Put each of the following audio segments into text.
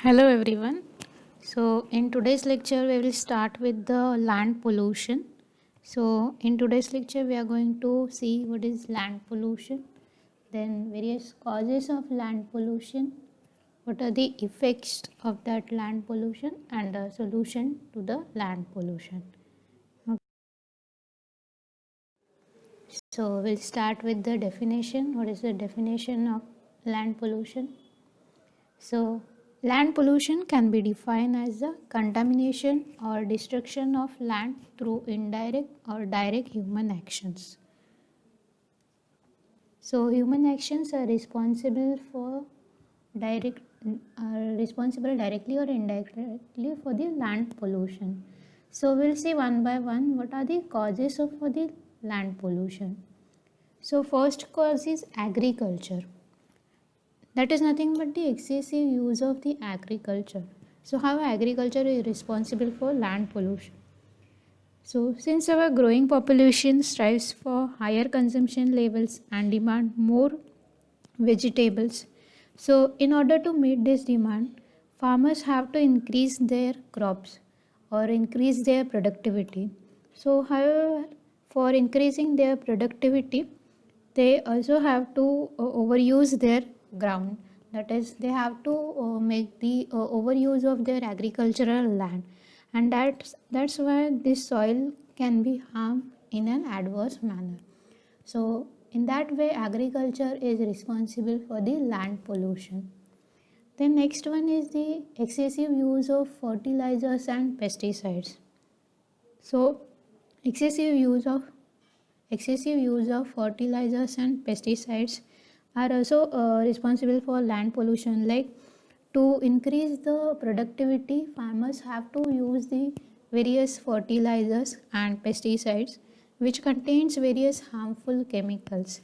Hello everyone. So in today's lecture we will start with the land pollution. So in today's lecture we are going to see what is land pollution, then various causes of land pollution, what are the effects of that land pollution and a solution to the land pollution. So we'll start with the definition. What is the definition of land pollution? So, land pollution can be defined as the contamination or destruction of land through indirect or direct human actions. So, human actions are direct responsible directly or indirectly for the land pollution. So, we'll see one by one what are the causes of for the land pollution. So, first cause is agriculture. That is nothing but the excessive use of the agriculture. So how agriculture is responsible for land pollution? So since our growing population strives for higher consumption levels and demand more vegetables, so in order to meet this demand, farmers have to increase their crops or increase their productivity. So however, for increasing their productivity, they also have to overuse their ground. That is, they have to make the overuse of their agricultural land, and that's why this soil can be harmed in an adverse manner. So in that way agriculture is responsible for the land pollution. Then next one is the excessive use of fertilizers and pesticides. So excessive use of fertilizers and pesticides are also responsible for land pollution. Like, to increase the productivity, farmers have to use the various fertilizers and pesticides which contains various harmful chemicals,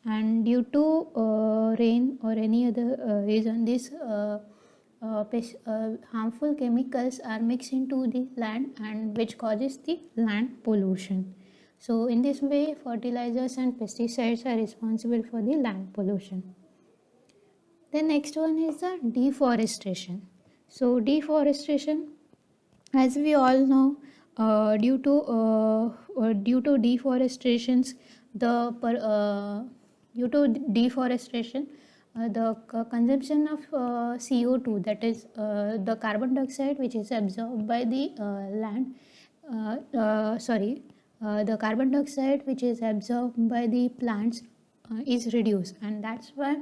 and due to rain or any other reason, these harmful chemicals are mixed into the land and which causes the land pollution. So in this way fertilizers and pesticides are responsible for the land pollution. The next one is the deforestation. So deforestation, as we all know, due to deforestations, the per, due to deforestation, the consumption of CO2, that is the carbon dioxide which is absorbed by the land, the carbon dioxide which is absorbed by the plants is reduced, and that's why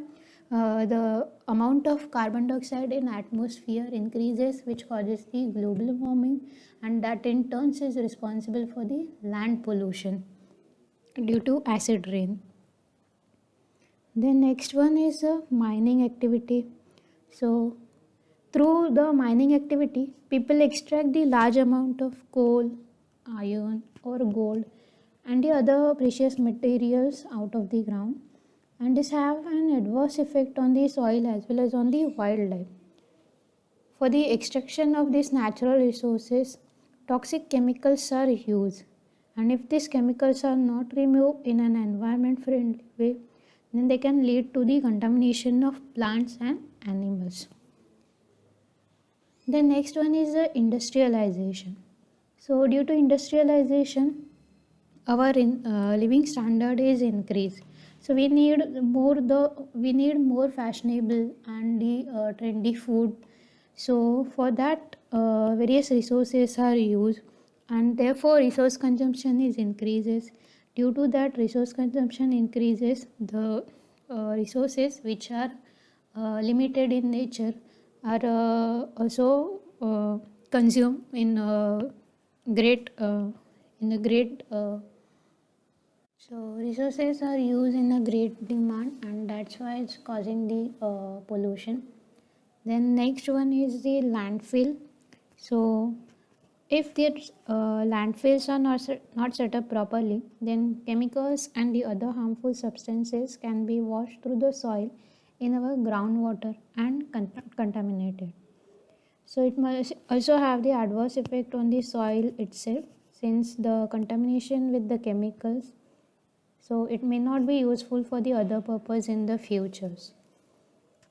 the amount of carbon dioxide in atmosphere increases, which causes the global warming, and that in turn is responsible for the land pollution due to acid rain. The next one is mining activity. So through the mining activity, people extract the large amount of coal, iron or gold and the other precious materials out of the ground, and this have an adverse effect on the soil as well as on the wildlife. For the extraction of these natural resources, toxic chemicals are used, and if these chemicals are not removed in an environment friendly way, then they can lead to the contamination of plants and animals. The next one is the industrialization. So due to industrialization, our living standard is increased. So we need more fashionable and the trendy food. So for that various resources are used, and therefore resource consumption is increases. Due to that resource consumption increases, the resources which are limited in nature are also consumed in great in a great so resources are used in a great demand, and that's why it's causing the pollution. Then next one is the landfill. So if the landfills are not set up properly, then chemicals and the other harmful substances can be washed through the soil in our groundwater and contaminated. So it must also have the adverse effect on the soil itself, since the contamination with the chemicals, so it may not be useful for the other purpose in the futures.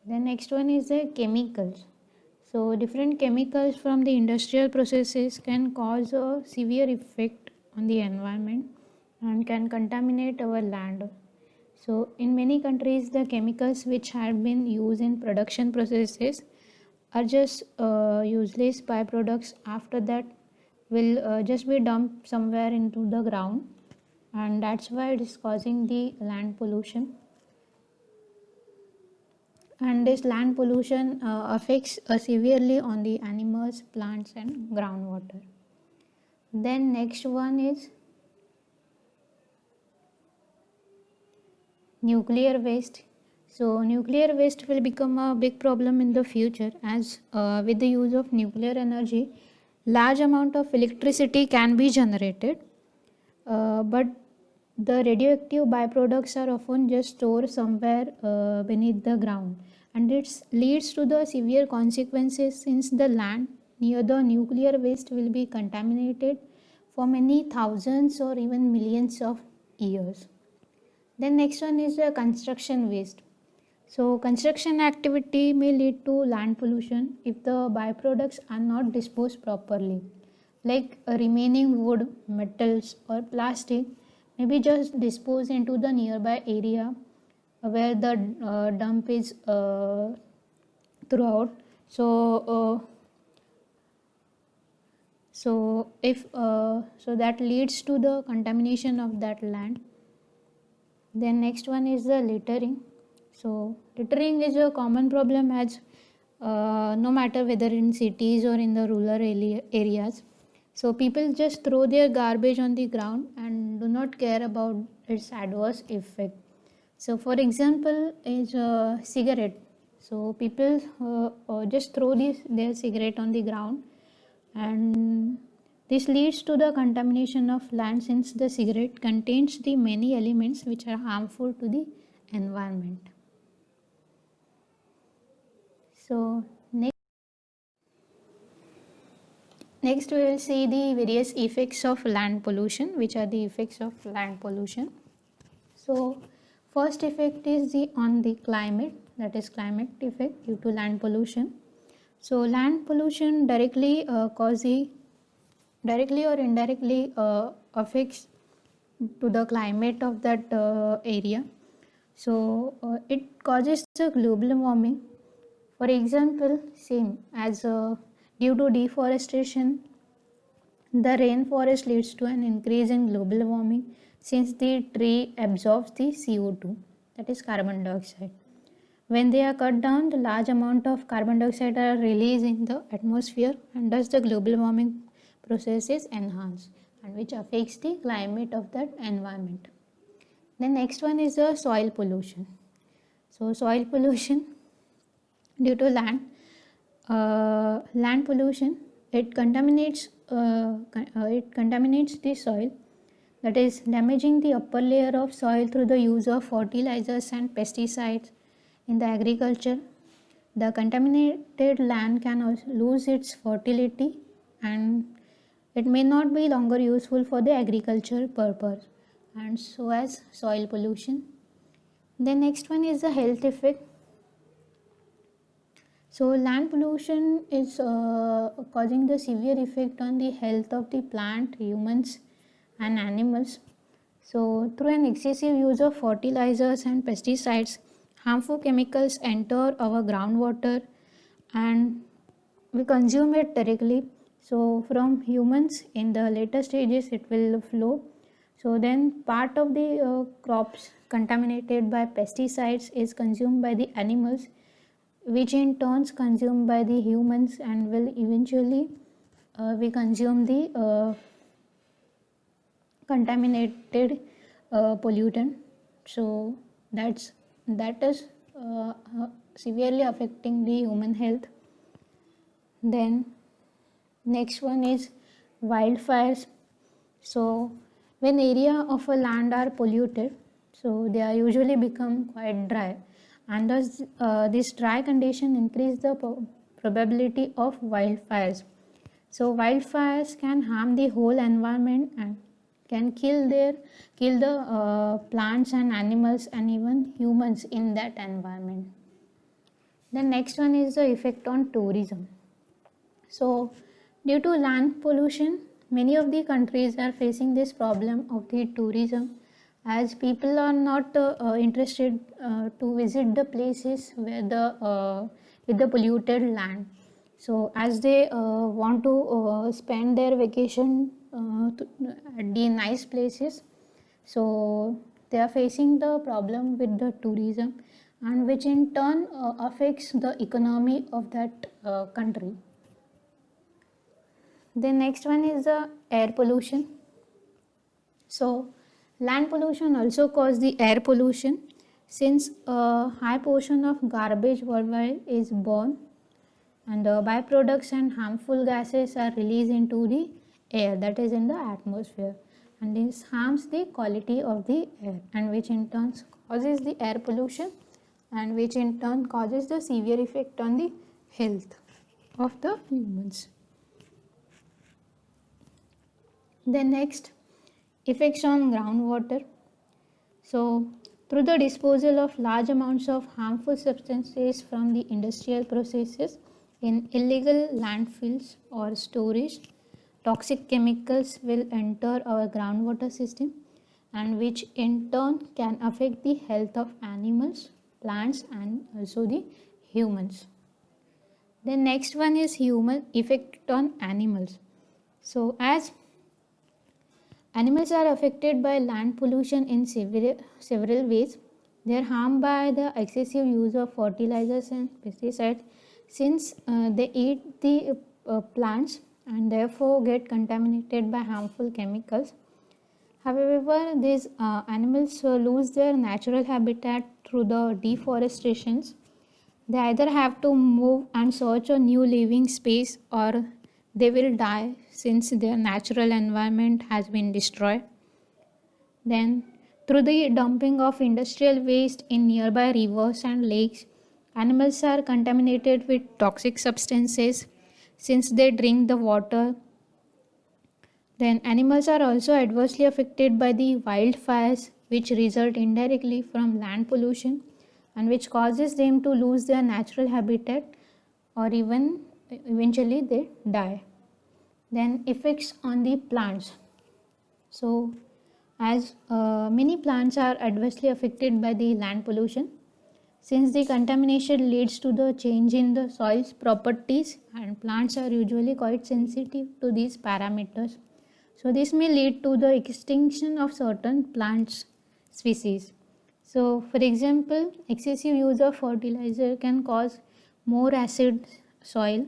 The next one is the chemicals. So different chemicals from the industrial processes can cause a severe effect on the environment and can contaminate our land. So in many countries, the chemicals which have been used in production processes are just useless byproducts. After that, will just be dumped somewhere into the ground, and that's why it is causing the land pollution. And this land pollution affects severely on the animals, plants, and groundwater. Then next one is nuclear waste. So nuclear waste will become a big problem in the future, as with the use of nuclear energy, large amount of electricity can be generated, but the radioactive byproducts are often just stored somewhere beneath the ground, and it leads to the severe consequences since the land near the nuclear waste will be contaminated for many thousands or even millions of years. Then next one is the construction waste. So construction activity may lead to land pollution if the byproducts are not disposed properly. Like remaining wood, metals or plastic may be just disposed into the nearby area where the dump is throughout. So that leads to the contamination of that land. Then next one is the littering. So littering is a common problem, as no matter whether in cities or in the rural areas. So people just throw their garbage on the ground and do not care about its adverse effect. So for example is a cigarette. So people just throw their cigarette on the ground, and this leads to the contamination of land since the cigarette contains the many elements which are harmful to the environment. So next we will see the various effects of land pollution, which are the effects of land pollution. So first effect is on the climate, that is climate effect due to land pollution. So land pollution directly or indirectly affects to the climate of that area. So it causes the global warming. For example, same as due to deforestation, the rainforest leads to an increase in global warming since the tree absorbs the CO2, that is carbon dioxide. When they are cut down, the large amount of carbon dioxide are released in the atmosphere, and thus the global warming process is enhanced, and which affects the climate of that environment. The next one is the soil pollution. So soil pollution due to land pollution, it contaminates the soil, that is damaging the upper layer of soil through the use of fertilizers and pesticides in the agriculture. The contaminated land can also lose its fertility, and it may not be longer useful for the agriculture purpose, and so as soil pollution. The next one is the health effect. So land pollution is causing the severe effect on the health of the plant, humans and animals. So through an excessive use of fertilizers and pesticides, harmful chemicals enter our groundwater and we consume it directly. So from humans, in the later stages it will flow. So then part of the crops contaminated by pesticides is consumed by the animals, which in turns consumed by the humans, and will eventually we consume the contaminated pollutant. So that is severely affecting the human health. Then next one is wildfires. So when area of a land are polluted, so they are usually become quite dry, and thus this dry condition increase the probability of wildfires. So wildfires can harm the whole environment and can kill the plants and animals and even humans in that environment. The next one is the effect on tourism. So due to land pollution, many of the countries are facing this problem of the tourism, as people are not interested to visit the places where the with the polluted land. So as they want to spend their vacation at the nice places, so they are facing the problem with the tourism, and which in turn affects the economy of that country. The next one is the air pollution. So land pollution also causes the air pollution, since a high portion of garbage worldwide is born, and the byproducts and harmful gases are released into the air, that is in the atmosphere, and this harms the quality of the air, and which in turn causes the air pollution, and which in turn causes the severe effect on the health of the humans. Then next, effects on groundwater. So through the disposal of large amounts of harmful substances from the industrial processes in illegal landfills or storage, toxic chemicals will enter our groundwater system, and which in turn can affect the health of animals, plants, and also the humans. The next one is human effect on animals. So as animals are affected by land pollution in several ways. They are harmed by the excessive use of fertilizers and pesticides, since they eat the plants and therefore get contaminated by harmful chemicals. However, these animals lose their natural habitat through the deforestations. They either have to move and search a new living space, or they will die since their natural environment has been destroyed. Then, through the dumping of industrial waste in nearby rivers and lakes, animals are contaminated with toxic substances since they drink the water. Then, animals are also adversely affected by the wildfires, which result indirectly from land pollution, and which causes them to lose their natural habitat, or even eventually they die. Then effects on the plants. So as many plants are adversely affected by the land pollution, since the contamination leads to the change in the soil's properties, and plants are usually quite sensitive to these parameters. So this may lead to the extinction of certain plant species. So for example, excessive use of fertilizer can cause more acid soil.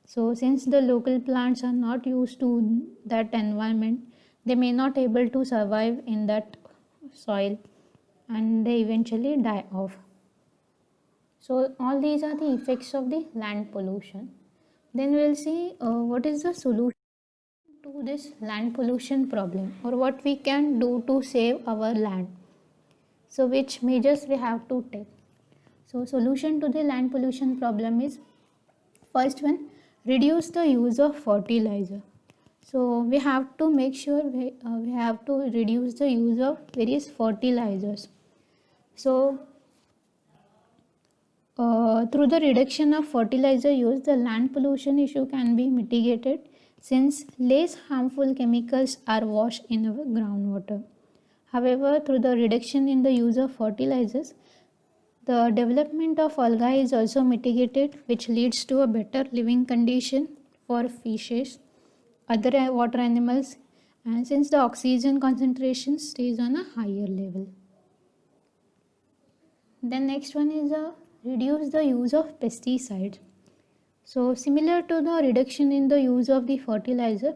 So since the local plants are not used to that environment, they may not able to survive in that soil, and they eventually die off. So all these are the effects of the land pollution. Then we'll see what is the solution to this land pollution problem, or what we can do to save our land. So which measures we have to take. So solution to the land pollution problem is, first one, reduce the use of fertilizer. So we have to make sure we have to reduce the use of various fertilizers. So through the reduction of fertilizer use, the land pollution issue can be mitigated, since less harmful chemicals are washed in our groundwater. However, through the reduction in the use of fertilizers, the development of algae is also mitigated, which leads to a better living condition for fishes, other water animals, and since the oxygen concentration stays on a higher level. Then next one is reduce the use of pesticides. So similar to the reduction in the use of the fertilizer,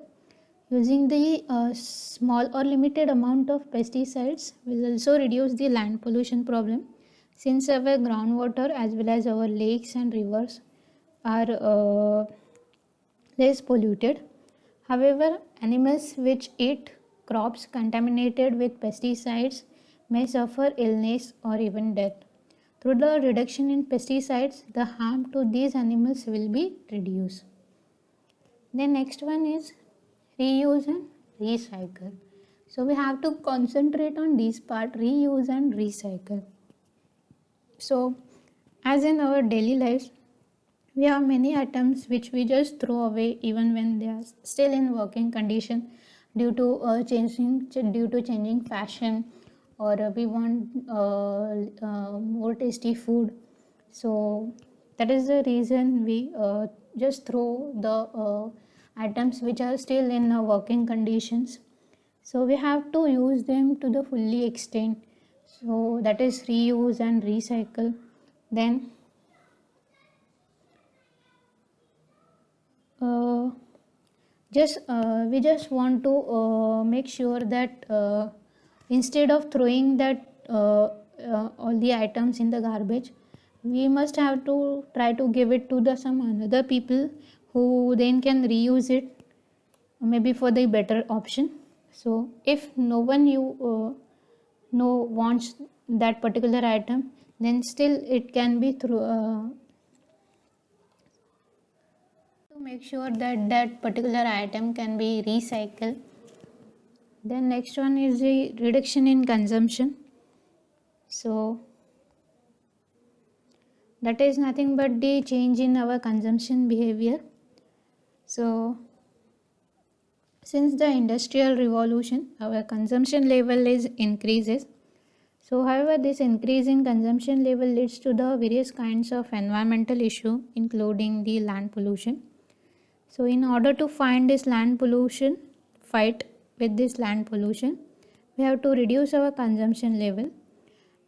using the small or limited amount of pesticides will also reduce the land pollution problem, since our groundwater as well as our lakes and rivers are less polluted. However, animals which eat crops contaminated with pesticides may suffer illness or even death. Through the reduction in pesticides, the harm to these animals will be reduced. The next one is reuse and recycle. So we have to concentrate on this part, reuse and recycle. So as in our daily lives, we have many items which we just throw away even when they are still in working condition due to changing fashion, or we want more tasty food. So that is the reason we just throw the items which are still in working conditions. So we have to use them to the fully extent, so that is reuse and recycle. Then uh, just we just want to make sure that instead of throwing that all the items in the garbage, we must have to try to give it to the some another people who then can reuse it, maybe for the better option. So if no one you no wants that particular item, then still it can be through to make sure that that particular item can be recycled. Then next one is the reduction in consumption. So that is nothing but the change in our consumption behavior. So since the industrial revolution, our consumption level is increases. So however, this increase in consumption level leads to the various kinds of environmental issue, including the land pollution. So in order to fight with this land pollution, we have to reduce our consumption level,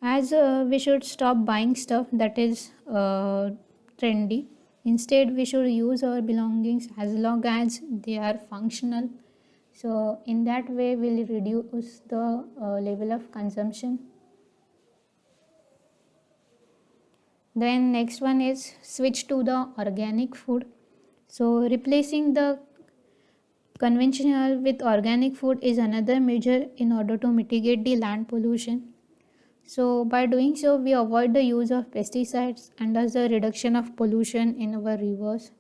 as we should stop buying stuff that is trendy. Instead, we should use our belongings as long as they are functional. So in that way, we'll reduce the level of consumption. Then next one is switch to the organic food. So replacing the conventional with organic food is another measure in order to mitigate the land pollution. So by doing so, we avoid the use of pesticides and thus the reduction of pollution in our rivers,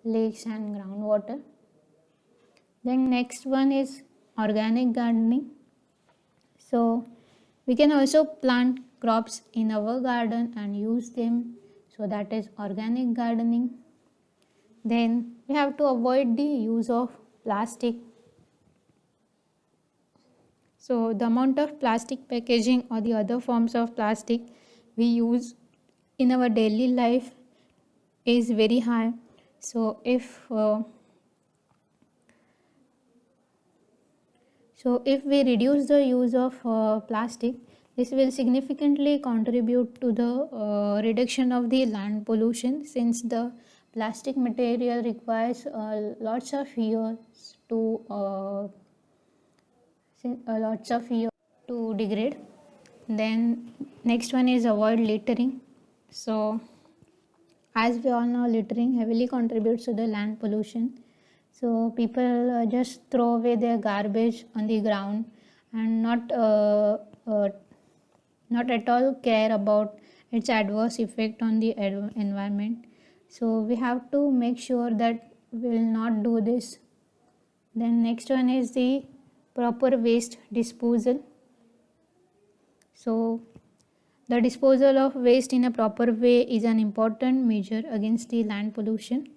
lakes and groundwater. Then next one is organic gardening. So we can also plant crops in our garden and use them. So that is organic gardening. Then we have to avoid the use of plastic. So the amount of plastic packaging or the other forms of plastic we use in our daily life is very high. So if we reduce the use of plastic, this will significantly contribute to the reduction of the land pollution, since the plastic material requires lots of years to degrade. Then next one is avoid littering. So as we all know, littering heavily contributes to the land pollution. So people just throw away their garbage on the ground and not at all care about its adverse effect on the environment. So we have to make sure that we will not do this. Then next one is the proper waste disposal. So the disposal of waste in a proper way is an important measure against the land pollution.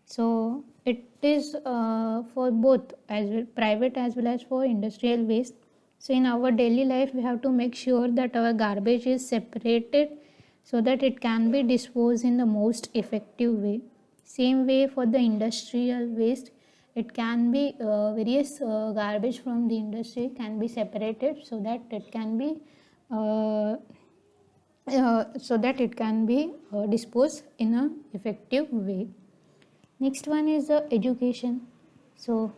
So it is for both as well, private as well as for industrial waste. So in our daily life, we have to make sure that our garbage is separated so that it can be disposed in the most effective way. Same way for the industrial waste, it can be various garbage from the industry can be separated so that it can be disposed in a effective way. Next one is the education. So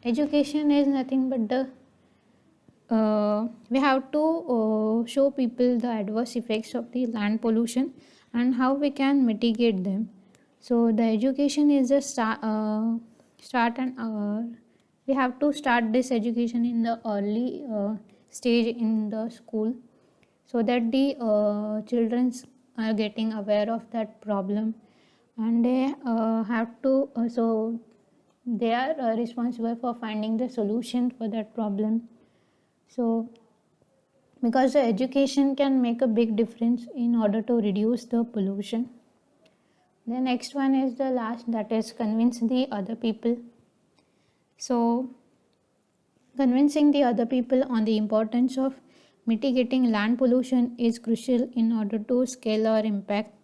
education is nothing but the we have to show people the adverse effects of the land pollution and how we can mitigate them. So the education is the start and we have to start this education in the early stage in the school, so that the children are getting aware of that problem, and they have to so they are responsible for finding the solution for that problem. So because the education can make a big difference in order to reduce the pollution. The next one is the last, that is convince the other people. So convincing the other people on the importance of mitigating land pollution is crucial in order to scale our impact.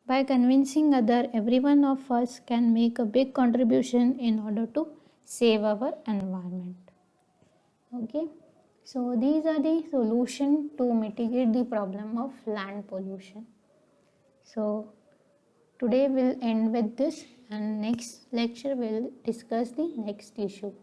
By convincing other, every one of us can make a big contribution in order to save our environment. Okay, so these are the solution to mitigate the problem of land pollution. So today we'll end with this, and next lecture we'll discuss the next issue.